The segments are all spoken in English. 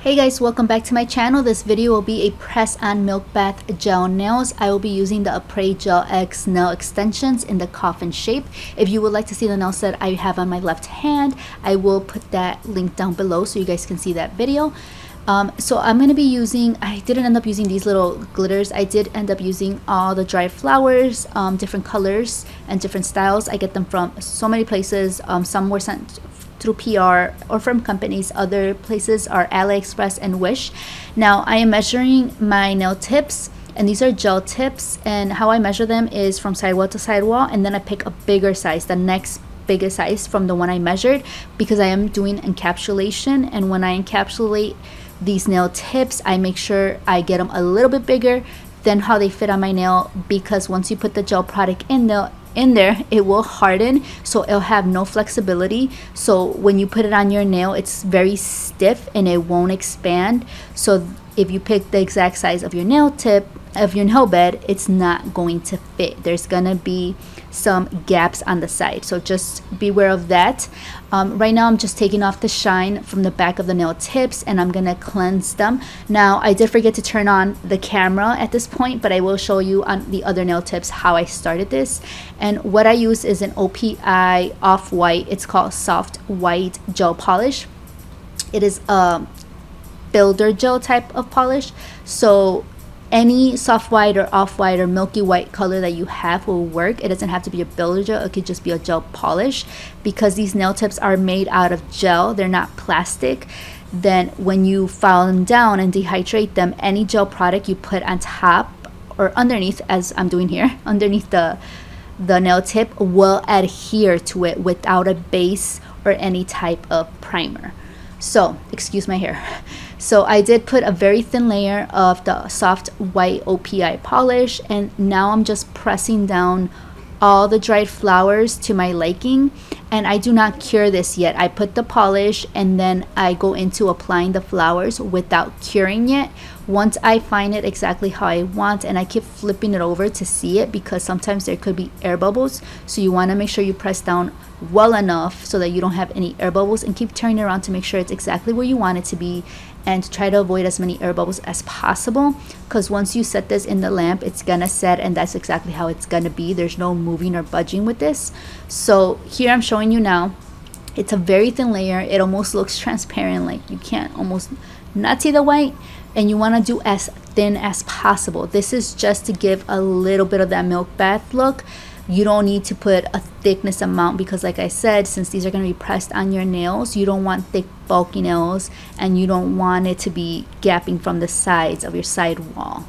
Hey guys, welcome back to my channel. This video will be a press on MilkBath gel nails. I will be using the Aprés Gel X nail extensions in the coffin shape. If you would like to see the nail set I have on my left hand, I will put that link down below so you guys can see that video. So I'm going to be using, I didn't end up using these little glitters. I did end up using all the dried flowers, different colors and different styles. I get them from so many places. Some were sent through PR or from companies. Other places are AliExpress and Wish. Now I am measuring my nail tips, and these are gel tips, and how I measure them is from sidewall to sidewall, and then I pick a bigger size, the next biggest size from the one I measured, because I am doing encapsulation. And when I encapsulate these nail tips, I make sure I get them a little bit bigger than how they fit on my nail, because once you put the gel product in there, it will harden, so it'll have no flexibility. So when you put it on your nail, it's very stiff and it won't expand. So if you pick the exact size of your nail tip, of your nail bed, it's not going to fit. There's gonna be some gaps on the side, so just beware of that. Right now I'm just taking off the shine from the back of the nail tips, and I'm gonna cleanse them. Now I did forget to turn on the camera at this point, but I will show you on the other nail tips how I started this. And what I use is an OPI off-white. It's called soft white gel polish. It is a builder gel type of polish, so any soft white or off-white or milky white color that you have will work. It doesn't have to be a builder gel, it could just be a gel polish, because these nail tips are made out of gel, they're not plastic. Then when you file them down and dehydrate them, any gel product you put on top or underneath, as I'm doing here, underneath the nail tip, will adhere to it without a base or any type of primer. So excuse my hair. So I did put a very thin layer of the soft white OPI polish, and now I'm just pressing down all the dried flowers to my liking. And I do not cure this yet. I put the polish and then I go into applying the flowers without curing it. Once I find it exactly how I want, and I keep flipping it over to see it, because sometimes there could be air bubbles, so you want to make sure you press down well enough so that you don't have any air bubbles, and keep turning around to make sure it's exactly where you want it to be, and try to avoid as many air bubbles as possible, because once you set this in the lamp, it's gonna set, and that's exactly how it's gonna be. There's no moving or budging with this. So here I'm showing you now, it's a very thin layer. It almost looks transparent, like you can't almost not see the white, and you want to do as thin as possible. This is just to give a little bit of that milk bath look. You don't need to put a thickness amount, because like I said, since these are going to be pressed on your nails, you don't want thick bulky nails, and you don't want it to be gapping from the sides of your side wall.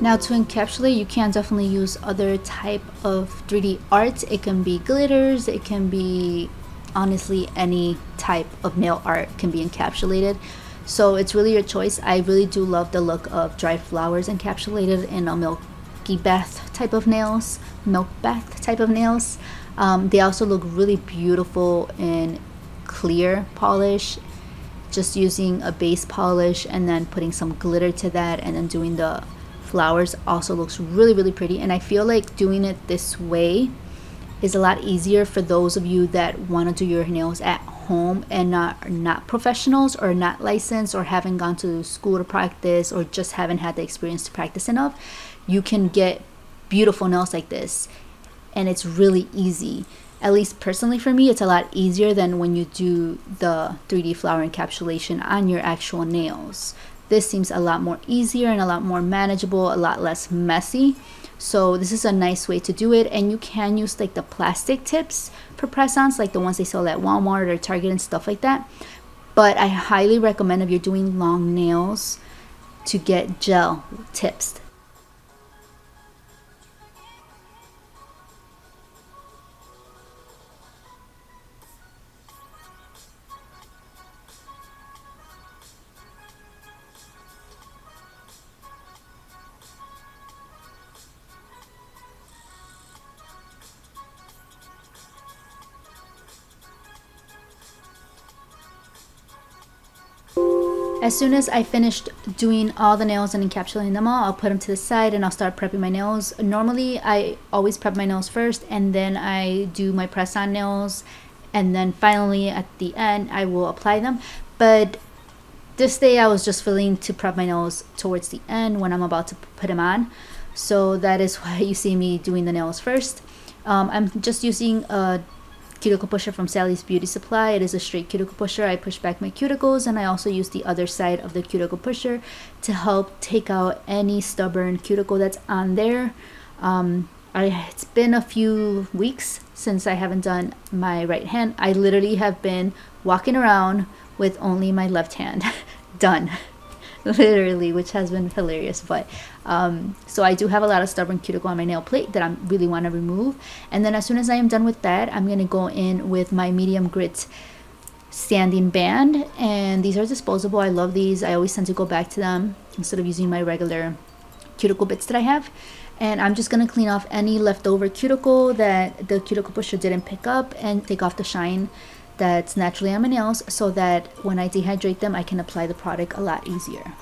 Now to encapsulate, you can definitely use other type of 3D art. It can be glitters, it can be honestly any type of nail art can be encapsulated. So it's really your choice. I really do love the look of dried flowers encapsulated in a milky bath type of nails, milk bath type of nails. They also look really beautiful in clear polish, just using a base polish and then putting some glitter to that and then doing the flowers also looks really pretty. And I feel like doing it this way is a lot easier for those of you that want to do your nails at home and not professionals or not licensed or haven't gone to school to practice or just haven't had the experience to practice enough. You can get beautiful nails like this and it's really easy. At least personally for me, it's a lot easier than when you do the 3D flower encapsulation on your actual nails. This seems a lot more easier and a lot more manageable, a lot less messy. So this is a nice way to do it. And you can use like the plastic tips for press-ons, like the ones they sell at Walmart or Target and stuff like that. But I highly recommend if you're doing long nails to get gel tips. As soon as I finished doing all the nails and encapsulating them all, I'll put them to the side and I'll start prepping my nails. Normally, I always prep my nails first and then I do my press-on nails. And then finally, at the end, I will apply them. But this day, I was just feeling to prep my nails towards the end when I'm about to put them on. So that is why you see me doing the nails first. I'm just using a cuticle pusher from Sally's Beauty Supply. It is a straight cuticle pusher. I push back my cuticles and I also use the other side of the cuticle pusher to help take out any stubborn cuticle that's on there. It's been a few weeks since I haven't done my right hand. I literally have been walking around with only my left hand done. Literally, which has been hilarious. But so I do have a lot of stubborn cuticle on my nail plate that I really want to remove. And then as soon as I am done with that, I'm going to go in with my medium grit sanding band, and these are disposable. I love these. I always tend to go back to them instead of using my regular cuticle bits that I have. And I'm just going to clean off any leftover cuticle that the cuticle pusher didn't pick up and take off the shine that's naturally on my nails, so that when I dehydrate them, I can apply the product a lot easier.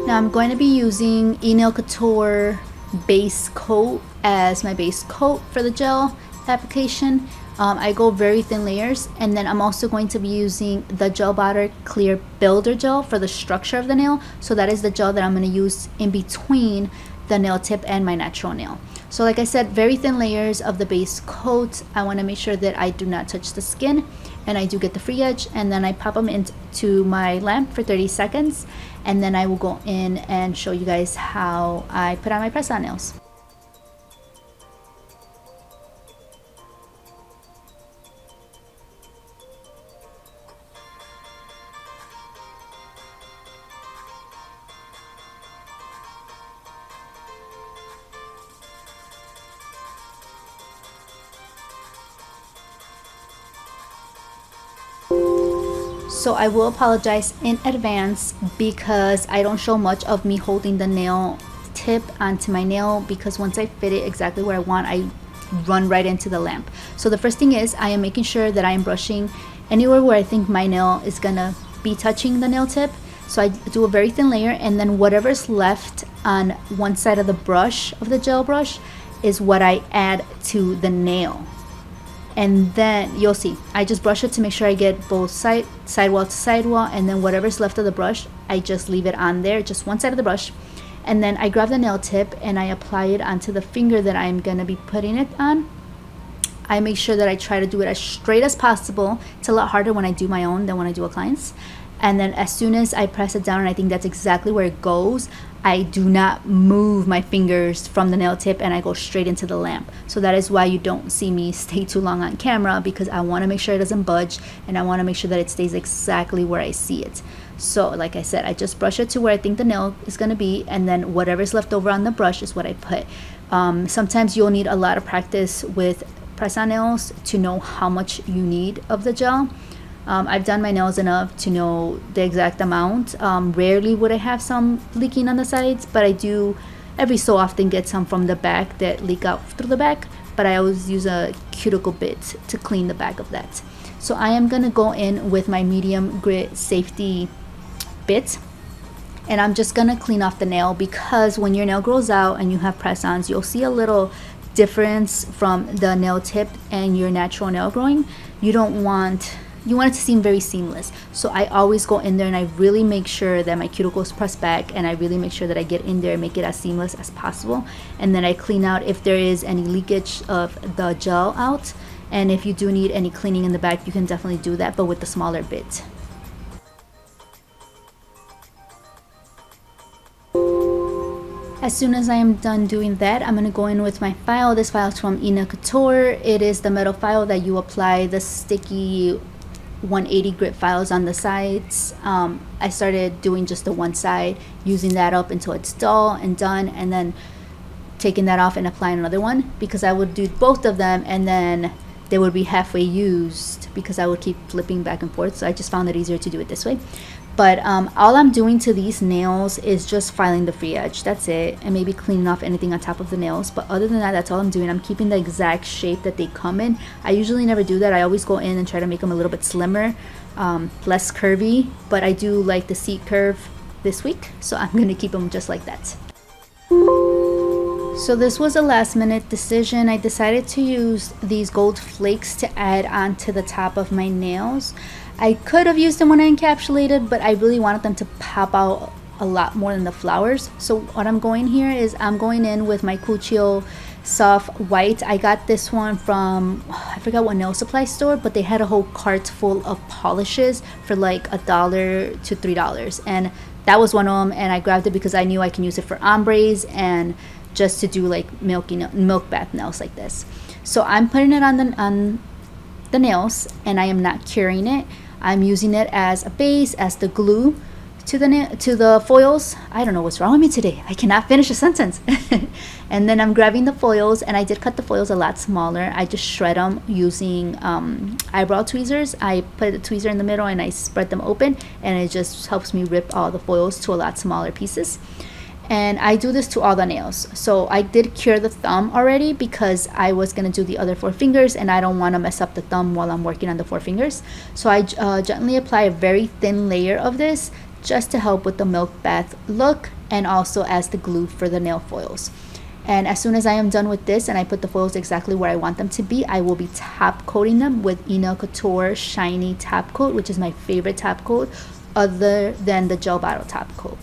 Now I'm going to be using E.Nail Couture base coat as my base coat for the gel application. I go very thin layers, and then I'm also going to be using the Gel Butter Clear Builder Gel for the structure of the nail. So that is the gel that I'm going to use in between the nail tip and my natural nail. So like I said, very thin layers of the base coat. I want to make sure that I do not touch the skin and I do get the free edge, and then I pop them into my lamp for 30 seconds, and then I will go in and show you guys how I put on my press-on nails. So I will apologize in advance because I don't show much of me holding the nail tip onto my nail, because once I fit it exactly where I want, I run right into the lamp. So the first thing is I am making sure that I am brushing anywhere where I think my nail is gonna be touching the nail tip. So I do a very thin layer, and then whatever's left on one side of the brush, of the gel brush, is what I add to the nail. And then you'll see I just brush it to make sure I get both sidewall to sidewall, and then whatever's left of the brush I just leave it on there, just one side of the brush. And then I grab the nail tip and I apply it onto the finger that I'm gonna be putting it on. I make sure that I try to do it as straight as possible. It's a lot harder when I do my own than when I do a client's. And then as soon as I press it down, and I think that's exactly where it goes, I do not move my fingers from the nail tip and I go straight into the lamp. So that is why you don't see me stay too long on camera, because I want to make sure it doesn't budge, and I want to make sure that it stays exactly where I see it. So like I said, I just brush it to where I think the nail is going to be, and then whatever's left over on the brush is what I put. Sometimes you'll need a lot of practice with press-on nails to know how much you need of the gel. I've done my nails enough to know the exact amount. Rarely would I have some leaking on the sides, but I do every so often get some from the back that leak out through the back, but I always use a cuticle bit to clean the back of that. So I am gonna go in with my medium grit safety bit, and I'm just gonna clean off the nail, because when your nail grows out and you have press-ons, you'll see a little difference from the nail tip and your natural nail growing. You want it to seem very seamless. So I always go in there and I really make sure that my cuticles press back, and I really make sure that I get in there and make it as seamless as possible. And then I clean out if there is any leakage of the gel out. And if you do need any cleaning in the back, you can definitely do that, but with the smaller bit. As soon as I am done doing that, I'm going to go in with my file. This file is from Y.E.D Couture. It is the metal file that you apply the sticky 180 grit files on the sides. I started doing just the one side, using that up until it's dull and done, and then taking that off and applying another one, because I would do both of them and then they would be halfway used, because I would keep flipping back and forth. So I just found it easier to do it this way. But all I'm doing to these nails is just filing the free edge. That's it. And maybe cleaning off anything on top of the nails. But other than that, that's all I'm doing. I'm keeping the exact shape that they come in. I usually never do that. I always go in and try to make them a little bit slimmer, less curvy. But I do like the seat curve this week, so I'm going to keep them just like that. So this was a last minute decision. I decided to use these gold flakes to add onto the top of my nails. I could have used them when I encapsulated, but I really wanted them to pop out a lot more than the flowers. So what I'm going here is I'm going in with my Cuccio soft white. I got this one from, I forgot what nail supply store, but they had a whole cart full of polishes for like $1 to $3, and that was one of them. And I grabbed it because I knew I can use it for ombres and just to do like milk bath nails like this. So I'm putting it on the nails, and I am not curing it. I'm using it as a base, as the glue to the foils. I don't know what's wrong with me today. I cannot finish a sentence. And then I'm grabbing the foils, and I did cut the foils a lot smaller. I just shred them using eyebrow tweezers. I put a tweezer in the middle and I spread them open, and it just helps me rip all the foils to a lot smaller pieces. And I do this to all the nails. So I did cure the thumb already, because I was going to do the other 4 fingers and I don't want to mess up the thumb while I'm working on the 4 fingers. So I gently apply a very thin layer of this just to help with the milk bath look, and also as the glue for the nail foils. And as soon as I am done with this and I put the foils exactly where I want them to be, I will be top coating them with Y.E.D Couture Shiny Top Coat, which is my favorite top coat other than the gel bottle top coat.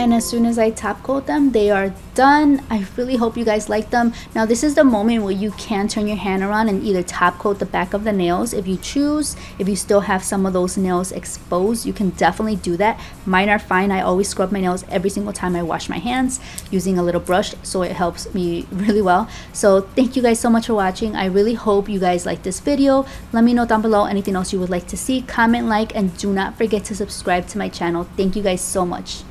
And as soon as I top coat them, they are done. I really hope you guys like them. Now this is the moment where you can turn your hand around and either top coat the back of the nails if you choose. If you still have some of those nails exposed, you can definitely do that. Mine are fine. I always scrub my nails every single time I wash my hands using a little brush, so it helps me really well. So thank you guys so much for watching. I really hope you guys like this video. Let me know down below anything else you would like to see. Comment, like, and do not forget to subscribe to my channel. Thank you guys so much.